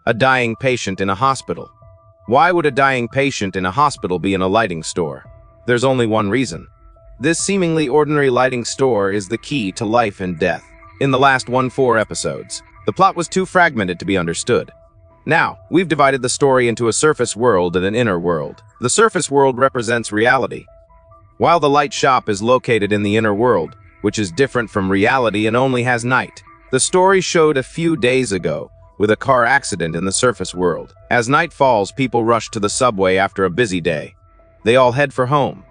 A dying patient in a hospital. Why would a dying patient in a hospital be in a lighting store? There's only one reason. This seemingly ordinary lighting store is the key to life and death. In the last 4 episodes, the plot was too fragmented to be understood. Now, we've divided the story into a surface world and an inner world. The surface world represents reality, while the light shop is located in the inner world, which is different from reality and only has night. The story showed a few days ago, with a car accident in the surface world. As night falls, people rush to the subway after a busy day. They all head for home.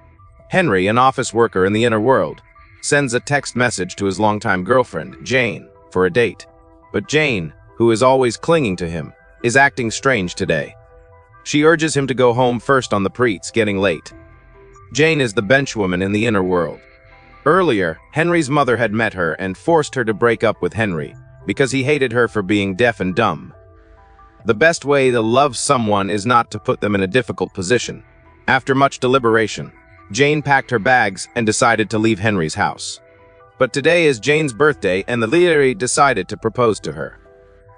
Henry, an office worker in the inner world, sends a text message to his longtime girlfriend, Jane, for a date. But Jane, who is always clinging to him, is acting strange today. She urges him to go home first on the pretext, getting late. Jane is the benchwoman in the inner world. Earlier, Henry's mother had met her and forced her to break up with Henry, because he hated her for being deaf and dumb. The best way to love someone is not to put them in a difficult position. After much deliberation, Jane packed her bags and decided to leave Henry's house. But today is Jane's birthday and the leader decided to propose to her.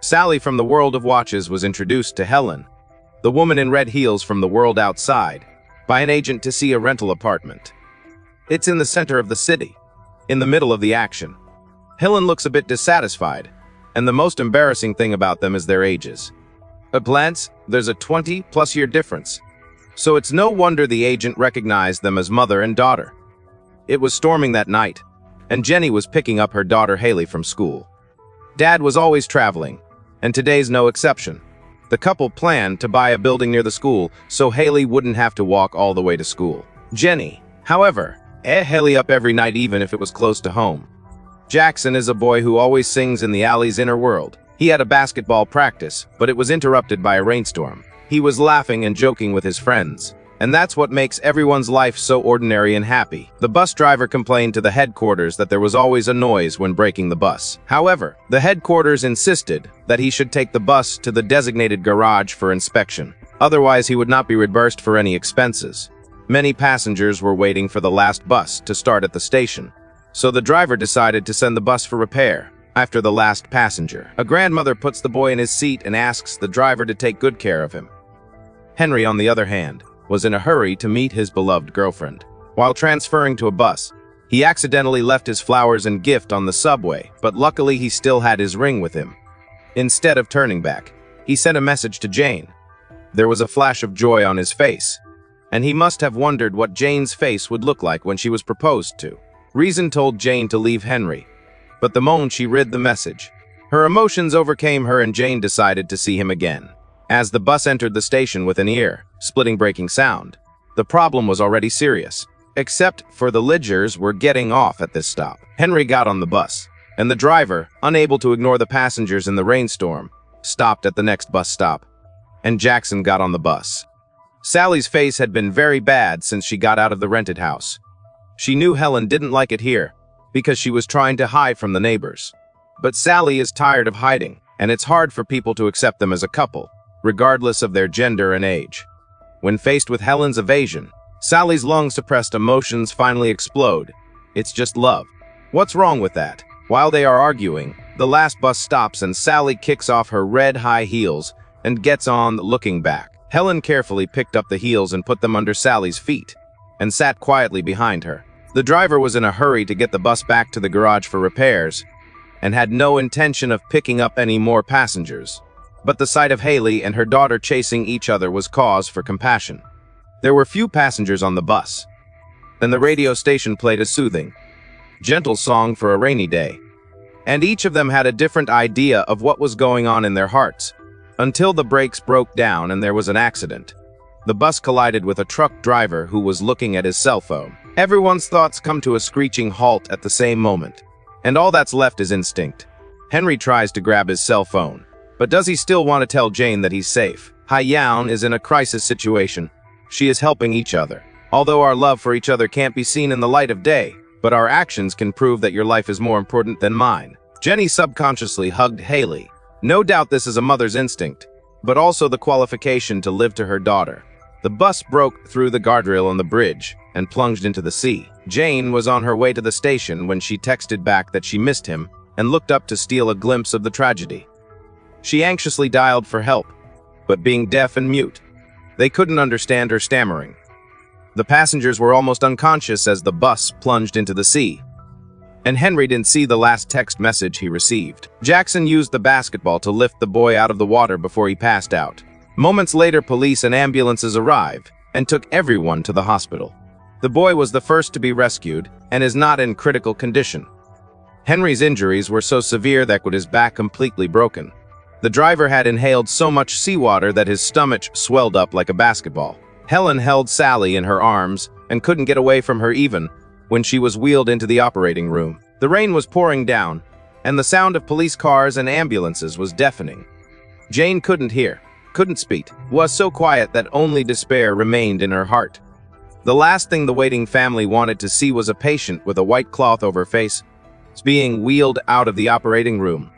Sally from the world of watches was introduced to Helen, the woman in red heels from the world outside, by an agent to see a rental apartment. It's in the center of the city, in the middle of the action. Helen looks a bit dissatisfied, and the most embarrassing thing about them is their ages. At glance, there's a 20-plus year difference, so it's no wonder the agent recognized them as mother and daughter. It was storming that night, and Jenny was picking up her daughter Haley from school. Dad was always traveling, and today's no exception. The couple planned to buy a building near the school so Haley wouldn't have to walk all the way to school. Jenny, however, Haley up every night even if it was close to home. Jackson is a boy who always sings in the alley's inner world. He had a basketball practice, but it was interrupted by a rainstorm. He was laughing and joking with his friends, and that's what makes everyone's life so ordinary and happy. The bus driver complained to the headquarters that there was always a noise when braking the bus. However, the headquarters insisted that he should take the bus to the designated garage for inspection. Otherwise, he would not be reimbursed for any expenses. Many passengers were waiting for the last bus to start at the station, so the driver decided to send the bus for repair. After the last passenger, a grandmother puts the boy in his seat and asks the driver to take good care of him. Henry, on the other hand, was in a hurry to meet his beloved girlfriend. While transferring to a bus, he accidentally left his flowers and gift on the subway, but luckily he still had his ring with him. Instead of turning back, he sent a message to Jane. There was a flash of joy on his face, and he must have wondered what Jane's face would look like when she was proposed to. Reason told Jane to leave Henry, but the moment she read the message, her emotions overcame her and Jane decided to see him again. As the bus entered the station with an ear-splitting braking sound, the problem was already serious. Except for the Lidgers were getting off at this stop. Henry got on the bus, and the driver, unable to ignore the passengers in the rainstorm, stopped at the next bus stop, and Jackson got on the bus. Sally's face had been very bad since she got out of the rented house. She knew Helen didn't like it here, because she was trying to hide from the neighbors. But Sally is tired of hiding, and it's hard for people to accept them as a couple, regardless of their gender and age. When faced with Helen's evasion, Sally's long-suppressed emotions finally explode. It's just love. What's wrong with that? While they are arguing, the last bus stops and Sally kicks off her red high heels and gets on, looking back. Helen carefully picked up the heels and put them under Sally's feet, and sat quietly behind her. The driver was in a hurry to get the bus back to the garage for repairs, and had no intention of picking up any more passengers. But the sight of Haley and her daughter chasing each other was cause for compassion. There were few passengers on the bus, and the radio station played a soothing, gentle song for a rainy day. And each of them had a different idea of what was going on in their hearts, until the brakes broke down and there was an accident. The bus collided with a truck driver who was looking at his cell phone. Everyone's thoughts come to a screeching halt at the same moment, and all that's left is instinct. Henry tries to grab his cell phone, but does he still want to tell Jane that he's safe? Hyun is in a crisis situation. She is helping each other. Although our love for each other can't be seen in the light of day, but our actions can prove that your life is more important than mine. Jenny subconsciously hugged Haley. No doubt this is a mother's instinct, but also the qualification to live to her daughter. The bus broke through the guardrail on the bridge and plunged into the sea. Jane was on her way to the station when she texted back that she missed him and looked up to steal a glimpse of the tragedy. She anxiously dialed for help, but being deaf and mute, they couldn't understand her stammering. The passengers were almost unconscious as the bus plunged into the sea, and Henry didn't see the last text message he received. Jackson used the basketball to lift the boy out of the water before he passed out. Moments later, police and ambulances arrived and took everyone to the hospital. The boy was the first to be rescued and is not in critical condition. Henry's injuries were so severe that his back completely broken. The driver had inhaled so much seawater that his stomach swelled up like a basketball. Helen held Sally in her arms and couldn't get away from her even when she was wheeled into the operating room. The rain was pouring down, and the sound of police cars and ambulances was deafening. Jane couldn't hear, couldn't speak, was so quiet that only despair remained in her heart. The last thing the waiting family wanted to see was a patient with a white cloth over her face being wheeled out of the operating room,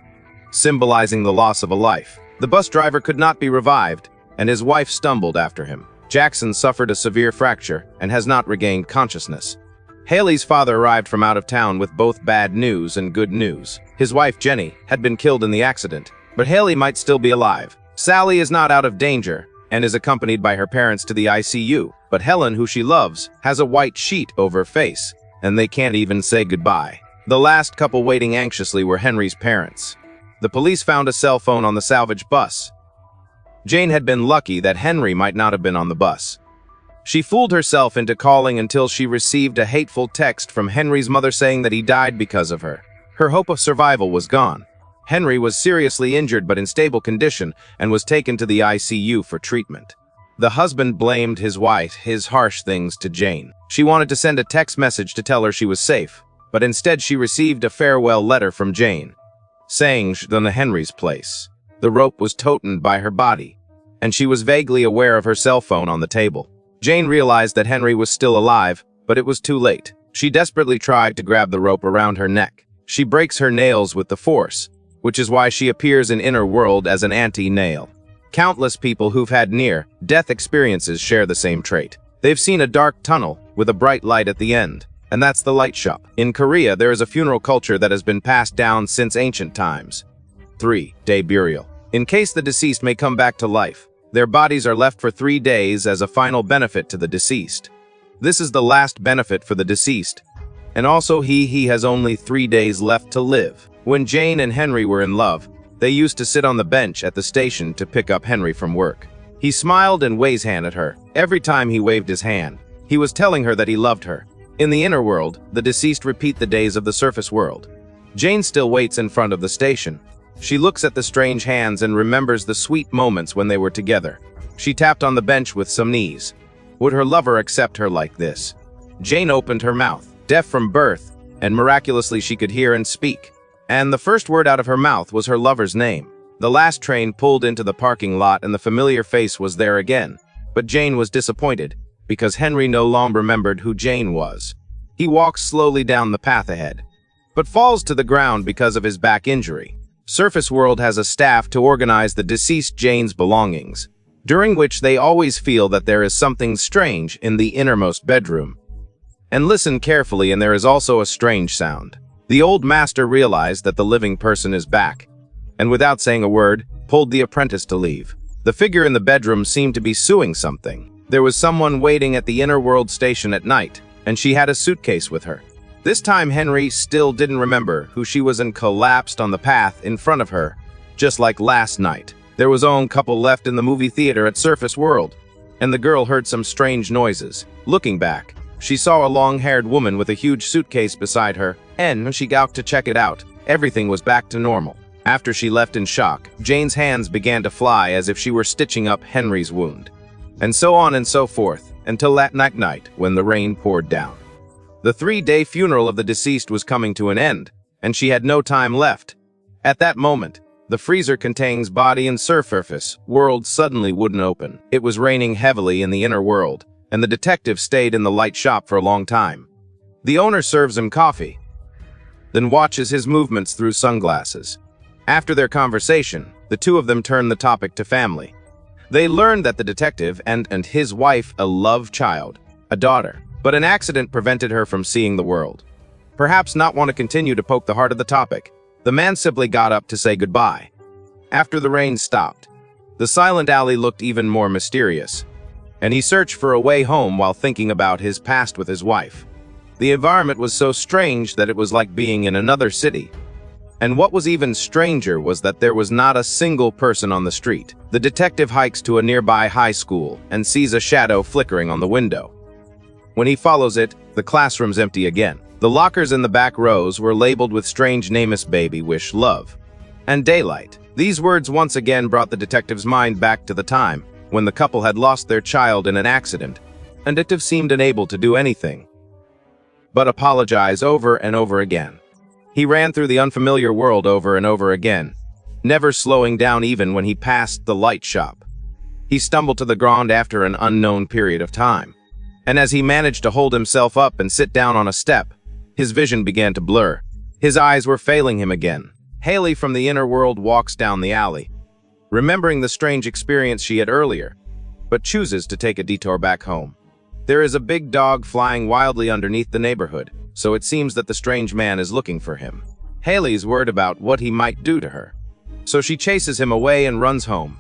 symbolizing the loss of a life. The bus driver could not be revived, and his wife stumbled after him. Jackson suffered a severe fracture and has not regained consciousness. Haley's father arrived from out of town with both bad news and good news. His wife, Jenny, had been killed in the accident, but Haley might still be alive. Sally is not out of danger and is accompanied by her parents to the ICU, but Helen, who she loves, has a white sheet over her face, and they can't even say goodbye. The last couple waiting anxiously were Henry's parents. The police found a cell phone on the salvage bus. Jane had been lucky that Henry might not have been on the bus. She fooled herself into calling until she received a hateful text from Henry's mother saying that he died because of her. Her hope of survival was gone. Henry was seriously injured but in stable condition and was taken to the ICU for treatment. The husband blamed his wife, his harsh things to Jane. She wanted to send a text message to tell her she was safe, but instead she received a farewell letter from Jane, saying she'd gone to Henry's place. The rope was toted by her body, and she was vaguely aware of her cell phone on the table. Jane realized that Henry was still alive, but it was too late. She desperately tried to grab the rope around her neck. She breaks her nails with the force, which is why she appears in Inner World as an anti-nail. Countless people who've had near-death experiences share the same trait. They've seen a dark tunnel with a bright light at the end, and that's the light shop. In Korea, there is a funeral culture that has been passed down since ancient times. 3-day burial. In case the deceased may come back to life, their bodies are left for 3 days as a final benefit to the deceased. This is the last benefit for the deceased, and also he has only 3 days left to live. When Jane and Henry were in love, they used to sit on the bench at the station to pick up Henry from work. He smiled and waved his hand at her. Every time he waved his hand, he was telling her that he loved her. In the inner world, the deceased repeat the days of the surface world. Jane still waits in front of the station. She looks at the strange hands and remembers the sweet moments when they were together. She tapped on the bench with some knees. Would her lover accept her like this? Jane opened her mouth, deaf from birth, and miraculously she could hear and speak. And the first word out of her mouth was her lover's name. The last train pulled into the parking lot and the familiar face was there again. But Jane was disappointed, because Henry no longer remembered who Jane was. He walks slowly down the path ahead, but falls to the ground because of his back injury. Surface World has a staff to organize the deceased Jane's belongings, during which they always feel that there is something strange in the innermost bedroom. And listen carefully, and there is also a strange sound. The old master realized that the living person is back, and without saying a word, pulled the apprentice to leave. The figure in the bedroom seemed to be suing something. There was someone waiting at the Inner World station at night, and she had a suitcase with her. This time Henry still didn't remember who she was and collapsed on the path in front of her, just like last night. There was only a couple left in the movie theater at Surface World, and the girl heard some strange noises. Looking back, she saw a long-haired woman with a huge suitcase beside her, and when she got to check it out, everything was back to normal. After she left in shock, Jane's hands began to fly as if she were stitching up Henry's wound. And so on and so forth, until that night when the rain poured down. The 3-day funeral of the deceased was coming to an end, and she had no time left. At that moment, the freezer containing body and surface world suddenly wouldn't open. It was raining heavily in the inner world, and the detective stayed in the light shop for a long time. The owner serves him coffee, then watches his movements through sunglasses. After their conversation, the two of them turned the topic to family. They learned that the detective and his wife a love child, a daughter, but an accident prevented her from seeing the world. Perhaps not want to continue to poke the heart of the topic, the man simply got up to say goodbye. After the rain stopped, the silent alley looked even more mysterious, and he searched for a way home while thinking about his past with his wife. The environment was so strange that it was like being in another city. And what was even stranger was that there was not a single person on the street. The detective hikes to a nearby high school and sees a shadow flickering on the window. When he follows it, the classroom's empty again. The lockers in the back rows were labeled with strange names: baby, wish, love, and daylight. These words once again brought the detective's mind back to the time when the couple had lost their child in an accident, and the detective seemed unable to do anything but apologize over and over again. He ran through the unfamiliar world over and over again, never slowing down even when he passed the light shop. He stumbled to the ground after an unknown period of time, and as he managed to hold himself up and sit down on a step, his vision began to blur. His eyes were failing him again. Haley from the inner world walks down the alley, remembering the strange experience she had earlier, but chooses to take a detour back home. There is a big dog flying wildly underneath the neighborhood, so it seems that the strange man is looking for him. Haley's worried about what he might do to her, so she chases him away and runs home.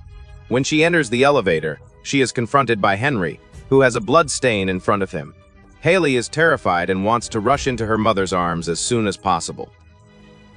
When she enters the elevator, she is confronted by Henry, who has a blood stain in front of him. Haley is terrified and wants to rush into her mother's arms as soon as possible.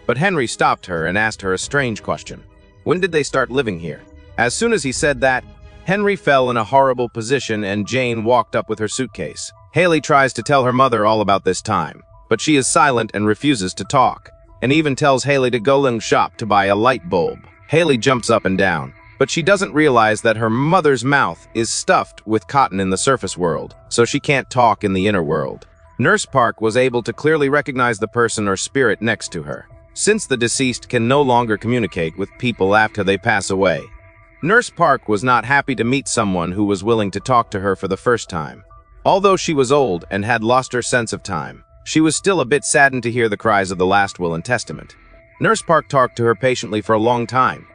But Henry stopped her and asked her a strange question. When did they start living here? As soon as he said that, Henry fell in a horrible position and Jane walked up with her suitcase. Haley tries to tell her mother all about this time, but she is silent and refuses to talk, and even tells Haley to go in shop to buy a light bulb. Haley jumps up and down, but she doesn't realize that her mother's mouth is stuffed with cotton in the surface world, so she can't talk in the inner world. Nurse Park was able to clearly recognize the person or spirit next to her, since the deceased can no longer communicate with people after they pass away. Nurse Park was not happy to meet someone who was willing to talk to her for the first time. Although she was old and had lost her sense of time, she was still a bit saddened to hear the cries of the last will and testament. Nurse Park talked to her patiently for a long time,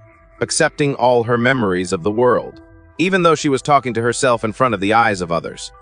accepting all her memories of the world, even though she was talking to herself in front of the eyes of others.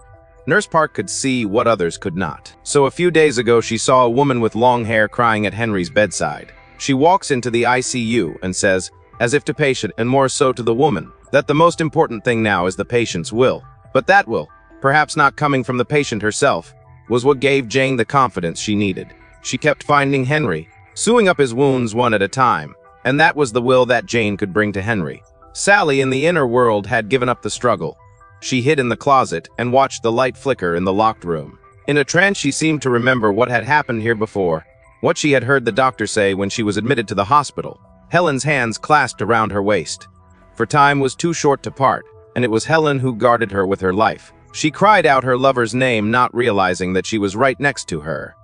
Nurse Park could see what others could not. So a few days ago, she saw a woman with long hair crying at Henry's bedside. She walks into the ICU and says, as if to patient and more so to the woman, that the most important thing now is the patient's will. But that will, perhaps not coming from the patient herself, was what gave Jane the confidence she needed. She kept finding Henry, sewing up his wounds one at a time, and that was the will that Jane could bring to Henry. Sally in the inner world had given up the struggle. She hid in the closet and watched the light flicker in the locked room. In a trance, she seemed to remember what had happened here before, what she had heard the doctor say when she was admitted to the hospital. Helen's hands clasped around her waist. For time was too short to part, and it was Helen who guarded her with her life. She cried out her lover's name, not realizing that she was right next to her.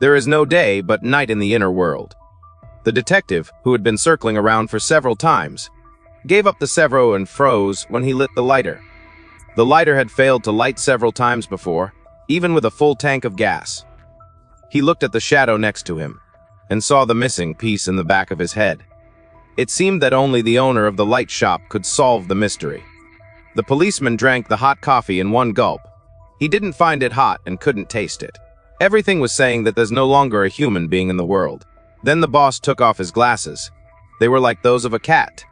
There is no day but night in the inner world. The detective, who had been circling around for several times, gave up the servo and froze when he lit the lighter. The lighter had failed to light several times before, even with a full tank of gas. He looked at the shadow next to him, and saw the missing piece in the back of his head. It seemed that only the owner of the light shop could solve the mystery. The policeman drank the hot coffee in one gulp. He didn't find it hot and couldn't taste it. Everything was saying that there's no longer a human being in the world. Then the boss took off his glasses. They were like those of a cat.